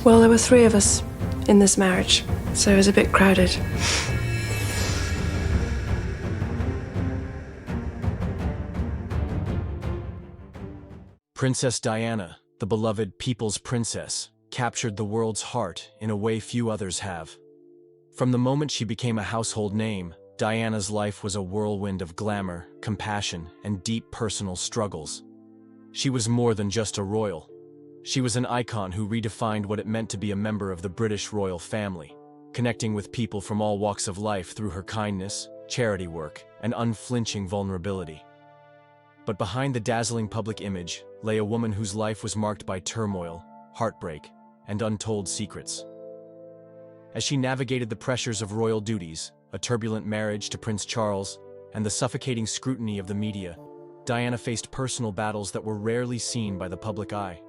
Well, there were three of us in this marriage, so it was a bit crowded. Princess Diana, the beloved people's princess, captured the world's heart in a way few others have. From the moment she became a household name, Diana's life was a whirlwind of glamour, compassion, and deep personal struggles. She was more than just a royal. She was an icon who redefined what it meant to be a member of the British royal family, connecting with people from all walks of life through her kindness, charity work, and unflinching vulnerability. But behind the dazzling public image lay a woman whose life was marked by turmoil, heartbreak, and untold secrets. As she navigated the pressures of royal duties, a turbulent marriage to Prince Charles, and the suffocating scrutiny of the media, Diana faced personal battles that were rarely seen by the public eye.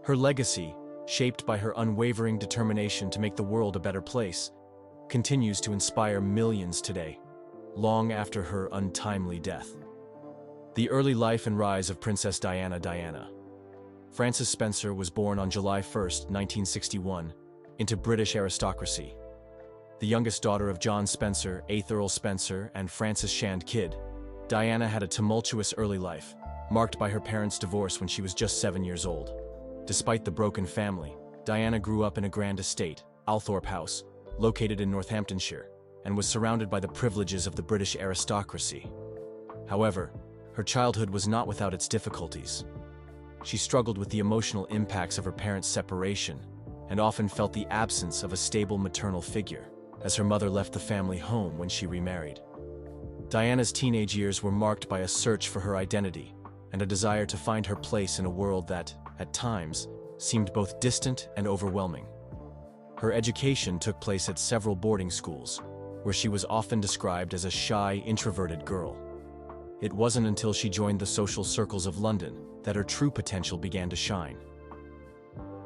Her legacy, shaped by her unwavering determination to make the world a better place, continues to inspire millions today, long after her untimely death. The early life and rise of Princess Diana. Frances Spencer was born on July 1, 1961, into British aristocracy. The youngest daughter of John Spencer, 8th Earl Spencer, and Frances Shand Kidd, Diana had a tumultuous early life, marked by her parents' divorce when she was just 7 years old. Despite the broken family, Diana grew up in a grand estate, Althorpe House, located in Northamptonshire, and was surrounded by the privileges of the British aristocracy. However, her childhood was not without its difficulties. She struggled with the emotional impacts of her parents' separation and often felt the absence of a stable maternal figure, as her mother left the family home when she remarried. Diana's teenage years were marked by a search for her identity and a desire to find her place in a world that, at times, seemed both distant and overwhelming. Her education took place at several boarding schools, where she was often described as a shy, introverted girl. It wasn't until she joined the social circles of London that her true potential began to shine.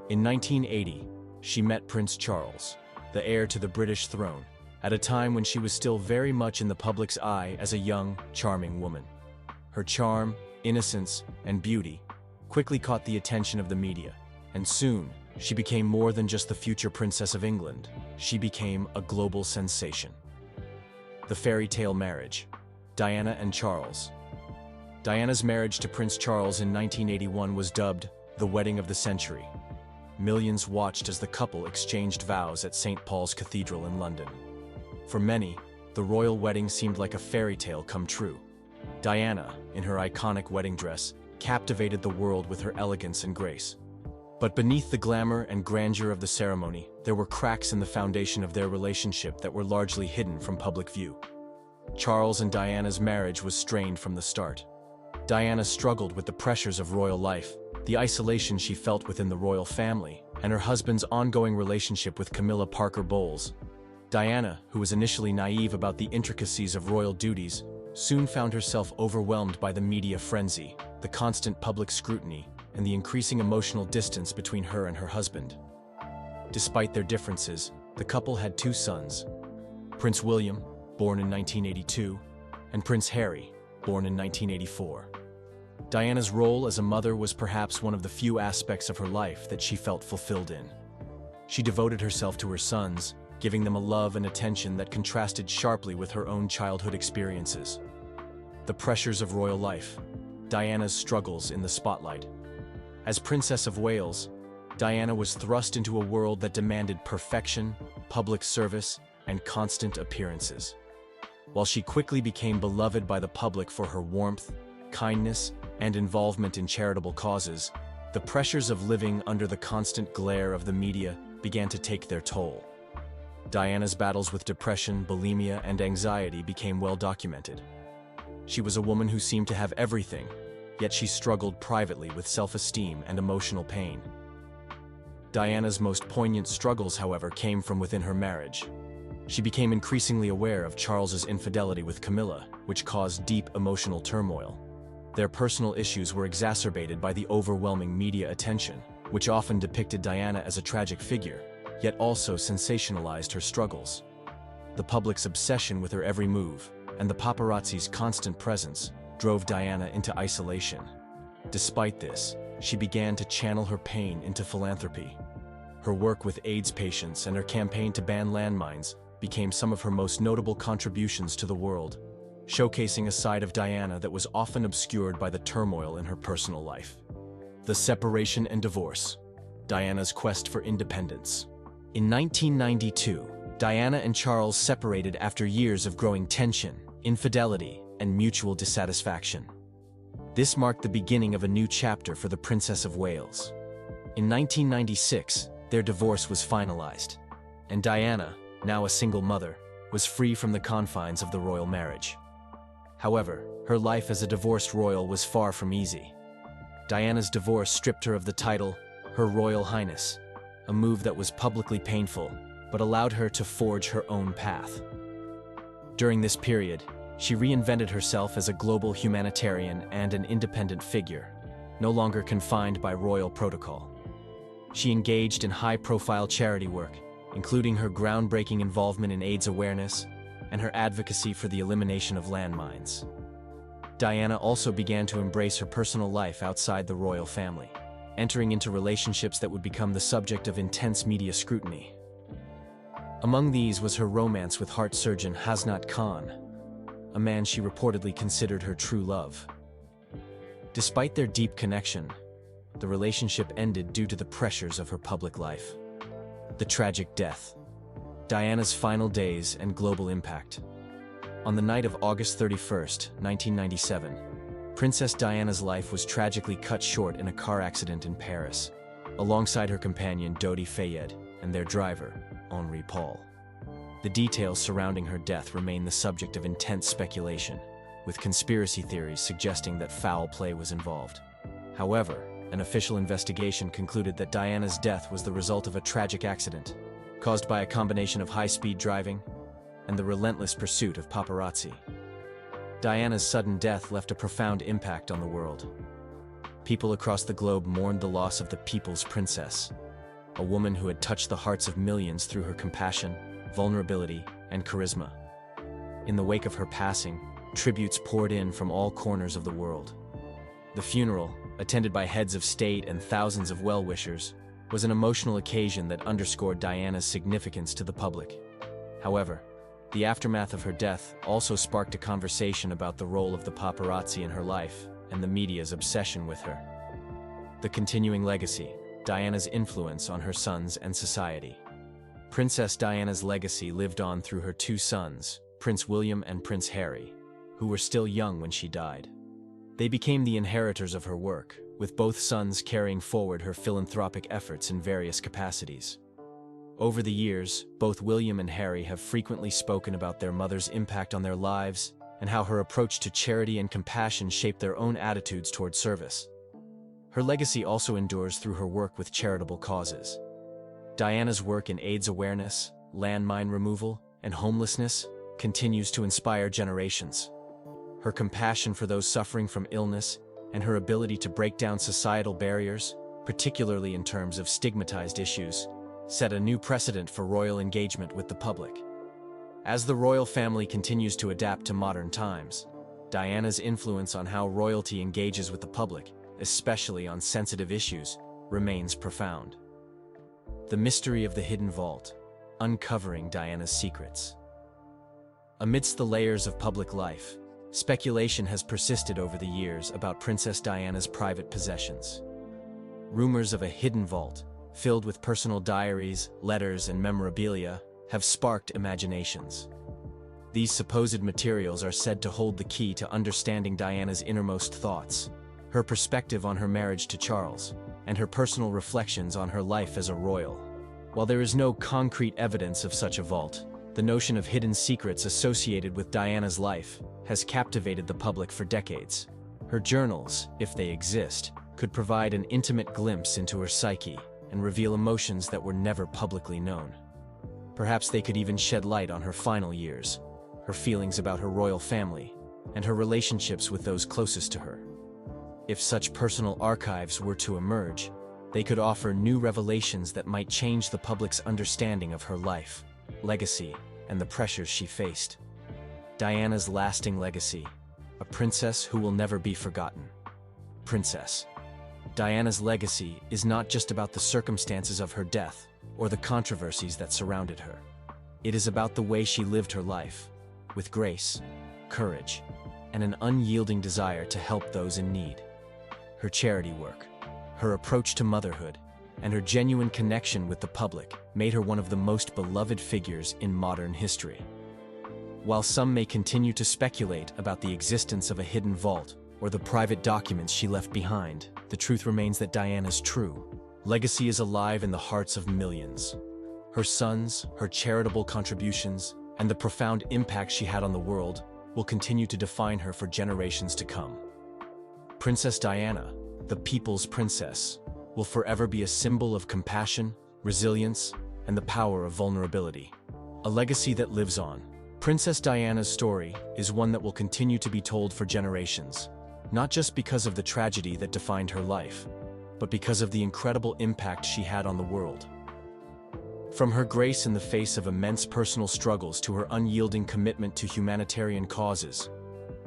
In 1980, she met Prince Charles, the heir to the British throne, at a time when she was still very much in the public's eye as a young, charming woman. Her charm, innocence, and beauty quickly caught the attention of the media, and soon, she became more than just the future Princess of England. She became a global sensation. The fairy tale marriage. Diana and Charles. Diana's marriage to Prince Charles in 1981 was dubbed the wedding of the century. Millions watched as the couple exchanged vows at St. Paul's Cathedral in London. For many, the royal wedding seemed like a fairy tale come true. Diana, in her iconic wedding dress, captivated the world with her elegance and grace. But beneath the glamour and grandeur of the ceremony, there were cracks in the foundation of their relationship that were largely hidden from public view. Charles and Diana's marriage was strained from the start. Diana struggled with the pressures of royal life, the isolation she felt within the royal family, and her husband's ongoing relationship with Camilla Parker Bowles. Diana, who was initially naive about the intricacies of royal duties, soon found herself overwhelmed by the media frenzy, the constant public scrutiny, and the increasing emotional distance between her and her husband. Despite their differences, the couple had two sons, Prince William, born in 1982, and Prince Harry, born in 1984. Diana's role as a mother was perhaps one of the few aspects of her life that she felt fulfilled in. She devoted herself to her sons, giving them a love and attention that contrasted sharply with her own childhood experiences. The pressures of royal life. Diana's struggles in the spotlight. As Princess of Wales, Diana was thrust into a world that demanded perfection, public service, and constant appearances. While she quickly became beloved by the public for her warmth, kindness, and involvement in charitable causes, the pressures of living under the constant glare of the media began to take their toll. Diana's battles with depression, bulimia, and anxiety became well documented. She was a woman who seemed to have everything, yet she struggled privately with self-esteem and emotional pain. Diana's most poignant struggles, however, came from within her marriage. She became increasingly aware of Charles's infidelity with Camilla, which caused deep emotional turmoil. Their personal issues were exacerbated by the overwhelming media attention, which often depicted Diana as a tragic figure, yet also sensationalized her struggles. The public's obsession with her every move, and the paparazzi's constant presence, drove Diana into isolation. Despite this, she began to channel her pain into philanthropy. Her work with AIDS patients and her campaign to ban landmines became some of her most notable contributions to the world, showcasing a side of Diana that was often obscured by the turmoil in her personal life. The separation and divorce. Diana's quest for independence. In 1992, Diana and Charles separated after years of growing tension, infidelity, and mutual dissatisfaction. This marked the beginning of a new chapter for the Princess of Wales. In 1996, their divorce was finalized, and Diana, now a single mother, was free from the confines of the royal marriage. However, her life as a divorced royal was far from easy. Diana's divorce stripped her of the title, Her Royal Highness, a move that was publicly painful, but allowed her to forge her own path. During this period, she reinvented herself as a global humanitarian and an independent figure, no longer confined by royal protocol. She engaged in high-profile charity work, including her groundbreaking involvement in AIDS awareness and her advocacy for the elimination of landmines. Diana also began to embrace her personal life outside the royal family, entering into relationships that would become the subject of intense media scrutiny. Among these was her romance with heart surgeon Hasnat Khan, a man she reportedly considered her true love. Despite their deep connection, the relationship ended due to the pressures of her public life. The tragic death. Diana's final days and global impact. On the night of August 31st, 1997, Princess Diana's life was tragically cut short in a car accident in Paris, alongside her companion Dodi Fayed and their driver, Henri Paul. The details surrounding her death remain the subject of intense speculation, with conspiracy theories suggesting that foul play was involved. However, an official investigation concluded that Diana's death was the result of a tragic accident, caused by a combination of high-speed driving and the relentless pursuit of paparazzi. Diana's sudden death left a profound impact on the world. People across the globe mourned the loss of the people's princess, a woman who had touched the hearts of millions through her compassion, vulnerability, and charisma. In the wake of her passing, tributes poured in from all corners of the world. The funeral, attended by heads of state and thousands of well-wishers, was an emotional occasion that underscored Diana's significance to the public. However, the aftermath of her death also sparked a conversation about the role of the paparazzi in her life and the media's obsession with her. The continuing legacy, Diana's influence on her sons and society. Princess Diana's legacy lived on through her two sons, Prince William and Prince Harry, who were still young when she died. They became the inheritors of her work, with both sons carrying forward her philanthropic efforts in various capacities. Over the years, both William and Harry have frequently spoken about their mother's impact on their lives and how her approach to charity and compassion shaped their own attitudes toward service. Her legacy also endures through her work with charitable causes. Diana's work in AIDS awareness, landmine removal, and homelessness continues to inspire generations. Her compassion for those suffering from illness and her ability to break down societal barriers, particularly in terms of stigmatized issues, set a new precedent for royal engagement with the public. As the royal family continues to adapt to modern times, Diana's influence on how royalty engages with the public, especially on sensitive issues, remains profound. The mystery of the hidden vault, uncovering Diana's secrets. Amidst the layers of public life, speculation has persisted over the years about Princess Diana's private possessions. Rumors of a hidden vault, filled with personal diaries, letters, and memorabilia, have sparked imaginations. These supposed materials are said to hold the key to understanding Diana's innermost thoughts, her perspective on her marriage to Charles, and her personal reflections on her life as a royal. While there is no concrete evidence of such a vault, the notion of hidden secrets associated with Diana's life has captivated the public for decades. Her journals, if they exist, could provide an intimate glimpse into her psyche and reveal emotions that were never publicly known. Perhaps they could even shed light on her final years, her feelings about her royal family, and her relationships with those closest to her. If such personal archives were to emerge, they could offer new revelations that might change the public's understanding of her life, legacy, and the pressures she faced. Diana's lasting legacy, a princess who will never be forgotten. Princess. Diana's legacy is not just about the circumstances of her death, or the controversies that surrounded her. It is about the way she lived her life, with grace, courage, and an unyielding desire to help those in need. Her charity work, her approach to motherhood, and her genuine connection with the public made her one of the most beloved figures in modern history. While some may continue to speculate about the existence of a hidden vault or the private documents she left behind, the truth remains that Diana's true legacy is alive in the hearts of millions. Her sons, her charitable contributions, and the profound impact she had on the world will continue to define her for generations to come. Princess Diana, the people's princess, will forever be a symbol of compassion, resilience, and the power of vulnerability. A legacy that lives on. Princess Diana's story is one that will continue to be told for generations, not just because of the tragedy that defined her life, but because of the incredible impact she had on the world. From her grace in the face of immense personal struggles to her unyielding commitment to humanitarian causes,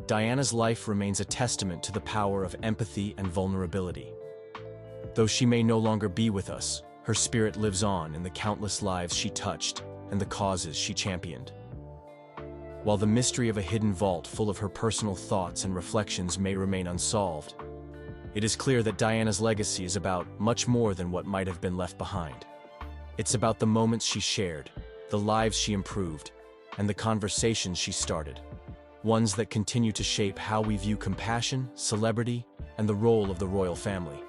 Diana's life remains a testament to the power of empathy and vulnerability. Though she may no longer be with us, her spirit lives on in the countless lives she touched and the causes she championed. While the mystery of a hidden vault full of her personal thoughts and reflections may remain unsolved, it is clear that Diana's legacy is about much more than what might have been left behind. It's about the moments she shared, the lives she improved, and the conversations she started, ones that continue to shape how we view compassion, celebrity, and the role of the royal family.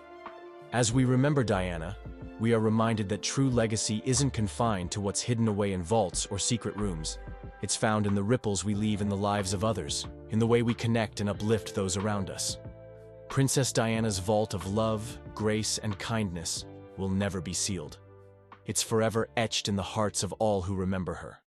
As we remember Diana, we are reminded that true legacy isn't confined to what's hidden away in vaults or secret rooms. It's found in the ripples we leave in the lives of others, in the way we connect and uplift those around us. Princess Diana's vault of love, grace, and kindness will never be sealed. It's forever etched in the hearts of all who remember her.